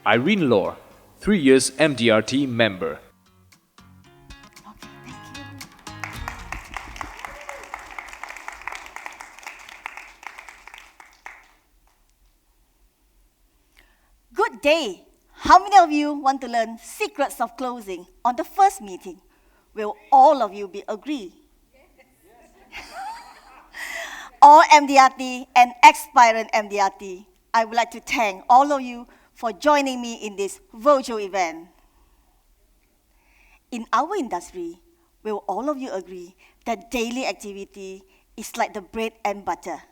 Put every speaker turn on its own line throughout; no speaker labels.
Irene Law, 3 years MDRT member.
Okay, thank you. Good day. How many of you want to learn secrets of closing on the first meeting? Will all of you be agree? All MDRT and aspirant MDRT, I would like to thank all of you for joining me in this virtual event. In our industry, will all of you agree that daily activity is like the bread and butter?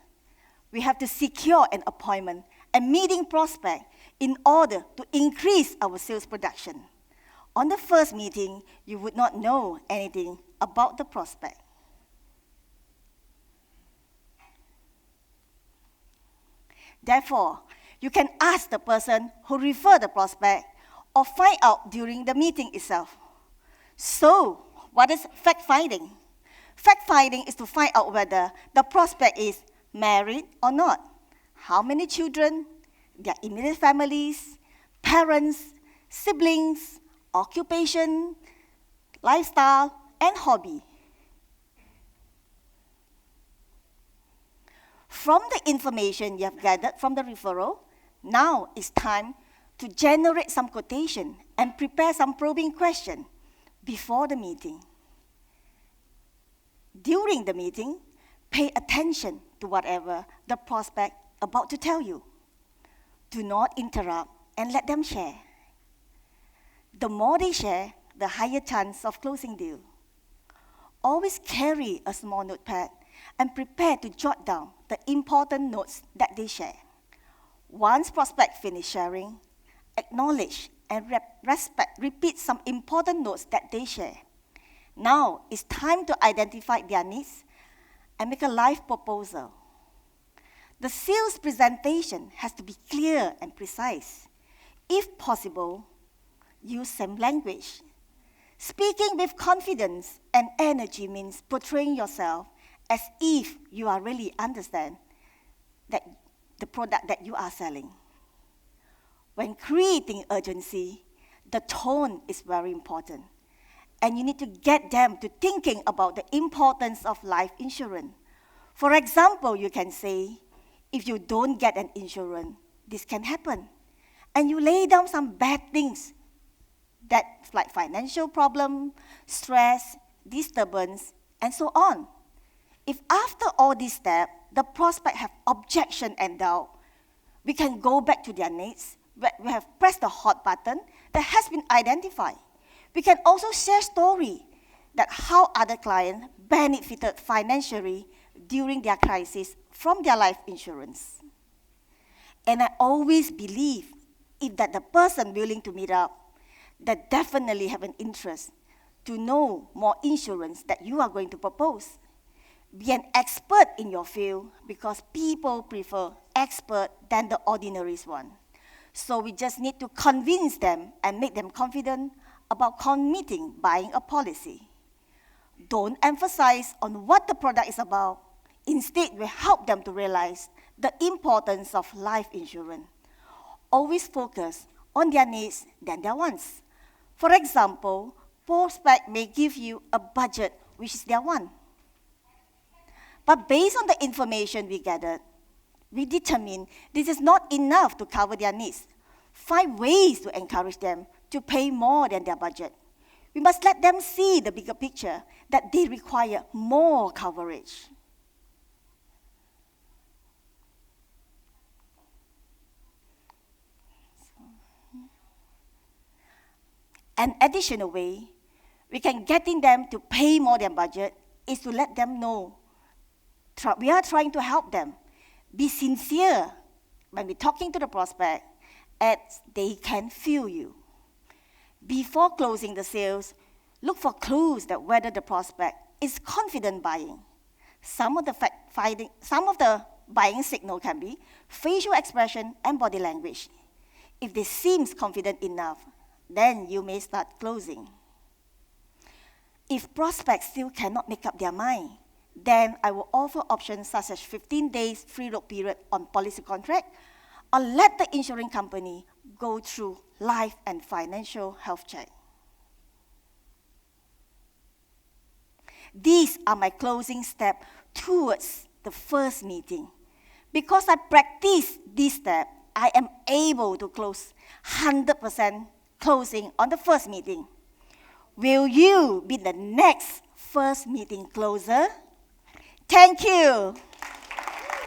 We have to secure an appointment and meeting prospect in order to increase our sales production. On the first meeting, you would not know anything about the prospect. Therefore, you can ask the person who referred the prospect or find out during the meeting itself. So, what is fact-finding? Fact-finding is to find out whether the prospect is married or not, how many children, their immediate families, parents, siblings, occupation, lifestyle, and hobby. From the information you have gathered from the referral, now it's time to generate some quotation and prepare some probing question before the meeting. During the meeting, pay attention to whatever the prospect about to tell you. Do not interrupt and let them share. The more they share, the higher chance of closing deal. Always carry a small notepad and prepare to jot down the important notes that they share. Once prospect finish sharing, acknowledge and repeat some important notes that they share. Now it's time to identify their needs and make a live proposal. The sales presentation has to be clear and precise. If possible, use same language. Speaking with confidence and energy means portraying yourself as if you are really understand that the product that you are selling. When creating urgency, the tone is very important. And you need to get them to thinking about the importance of life insurance. For example, you can say, if you don't get an insurance, this can happen. And you lay down some bad things that's like financial problem, stress, disturbance, and so on. If after all these steps, the prospect have objection and doubt, we can go back to their needs. We have pressed the hot button that has been identified. We can also share story that how other clients benefited financially during their crisis from their life insurance. And I always believe if that the person willing to meet up, that definitely have an interest to know more insurance that you are going to propose. Be an expert in your field because people prefer expert than the ordinary one. So we just need to convince them and make them confident about committing buying a policy. Don't emphasize on what the product is about. Instead, we help them to realize the importance of life insurance. Always focus on their needs than their wants. For example, prospect may give you a budget which is their want. But based on the information we gathered, we determine this is not enough to cover their needs. Find ways to encourage them to pay more than their budget. We must let them see the bigger picture that they require more coverage. An additional way we can getting them to pay more than budget is to let them know we are trying to help them. Be sincere when we're talking to the prospect as they can feel you. Before closing the sales, look for clues that whether the prospect is confident buying. Some of the buying signal can be facial expression and body language. If they seem confident enough, then you may start closing. If prospects still cannot make up their mind, then I will offer options such as 15 days free look period on policy contract, or let the insurance company go through life and financial health check. These are my closing steps towards the first meeting. Because I practice this step, I am able to close 100% closing on the first meeting. Will you be the next first meeting closer? Thank you.